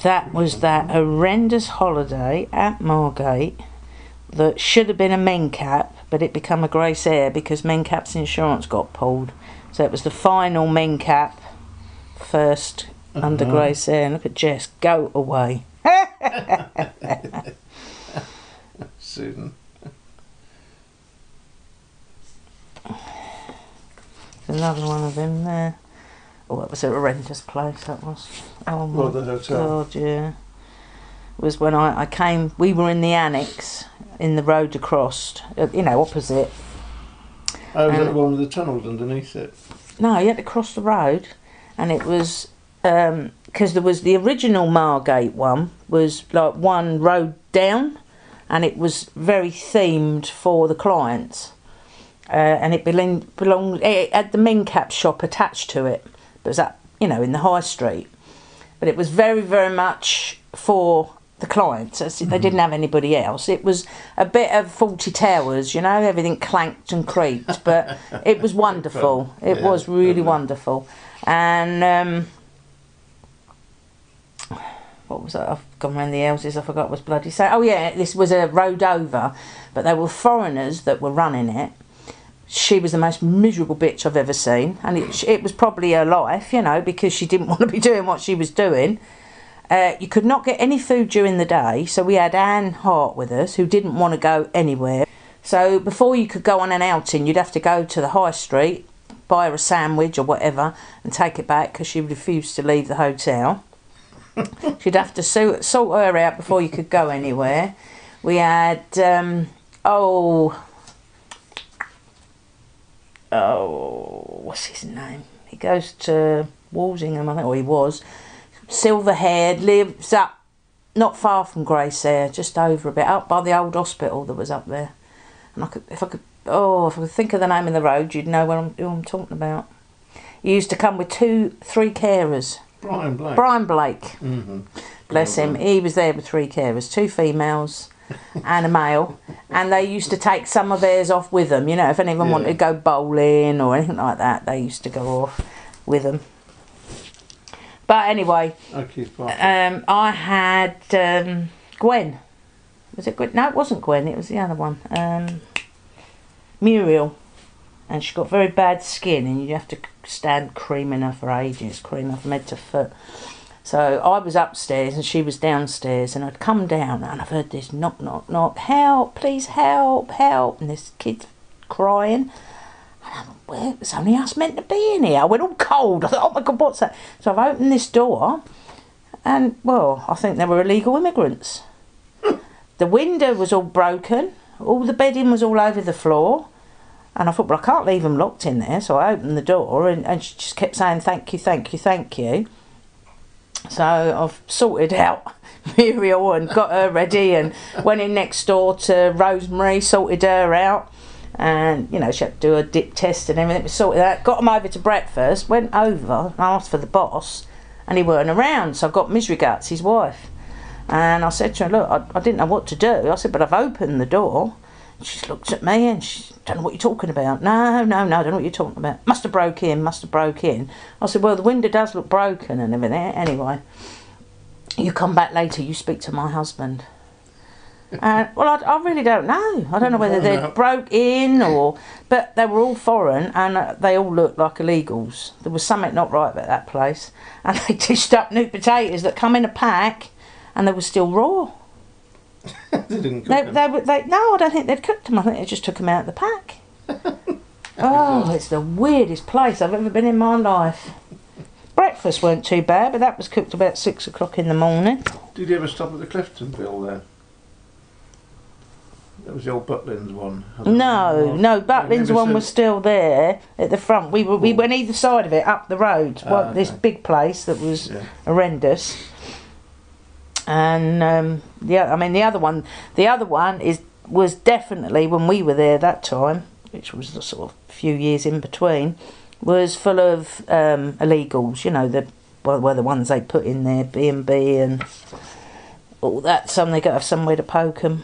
that was that horrendous holiday at Margate that should have been a Mencap, but it became a Grace Air because Mencap's insurance got pulled. So it was the final Mencap, first under Grace Air. And look at Jess, go away. Susan. There's another one of them there. Oh, that was a horrendous place, that was. Oh my The hotel. God, yeah. It was when I came, we were in the annex, in the road across, opposite. Oh, was that the one with the tunnels underneath it? No, you had to cross the road, and it was, because there was the original Margate one, was like one road down, and it was very themed for the clients. And it belonged, it had the Mencap shop attached to it. It was up, in the high street. But it was very, very much for the clients. They didn't have anybody else. It was a bit of Fawlty Towers, everything clanked and creaked. But it was wonderful. It was really wonderful. And what was that? I've gone round the houses. I forgot what was bloody say. Oh yeah, this was a road over. But there were foreigners that were running it. She was the most miserable bitch I've ever seen, and it was probably her life, because she didn't want to be doing what she was doing. You could not get any food during the day, so we had Anne Hart with us, who didn't want to go anywhere. So before you could go on an outing, you'd have to go to the high street, buy her a sandwich or whatever, and take it back because she refused to leave the hotel. She'd have to sort her out before you could go anywhere. We had, what's his name? He goes to Walsingham, I think, or he was. Silver-haired, lives up not far from Grace Air, just over a bit, up by the old hospital that was up there. And if I could think of the name of the road, you'd know who I'm talking about. He used to come with 3 carers. Brian Blake. Brian Blake. Mm-hmm. Bless him. He was there with 3 carers, 2 females and a male, and they used to take some of theirs off with them, if anyone wanted to go bowling or anything like that, they used to go off with them. But anyway, I had Gwen. Was it Gwen? No, it wasn't Gwen, it was the other one. Muriel. And she got very bad skin, and you have to stand creaming her for ages, creaming her from head to foot. So I was upstairs and she was downstairs, and I'd come down and I've heard this knock, knock, knock, help, please help, help, and this kid's crying. And I thought, well, it's only us meant to be in here. I went all cold. I thought, oh my God, what's that? So I've opened this door, and well, I think there were illegal immigrants. The window was all broken, all the bedding was all over the floor. And I thought, well, I can't leave them locked in there. So I opened the door, and she just kept saying, thank you, thank you, thank you. So I've sorted out Muriel and got her ready, and went in next door to Rosemary, sorted her out. And, she had to do a dip test and everything. We sorted out. Got them over to breakfast, went over and asked for the boss, and he weren't around. So I got Misery Guts, his wife. And I said to her, look, I didn't know what to do. I said, but I've opened the door. She looked at me and she don't know what you're talking about. No, I don't know what you're talking about. Must have broke in. I said, well, the window does look broken and everything. Anyway, you come back later, you speak to my husband. And well, I really don't know. I don't know whether they broke in but they were all foreign, and they all looked like illegals. There was something not right about that place. And they dished up new potatoes that come in a pack, and they were still raw. They didn't cook them. No, I don't think they'd cooked them. I think they just took them out of the pack. Oh, it's the weirdest place I've ever been in my life. Breakfast weren't too bad, but that was cooked about 6 o'clock in the morning. Did you ever stop at the Cliftonville there? That was the old Butlins one. No, Butlins one was still there at the front. We went either side of it, up the road. Okay. This big place that was horrendous. And the other one was definitely, when we were there that time, which was the sort of few years in between, was full of illegals. The ones they put in there, B&B and all that. Some they got to have somewhere to poke them.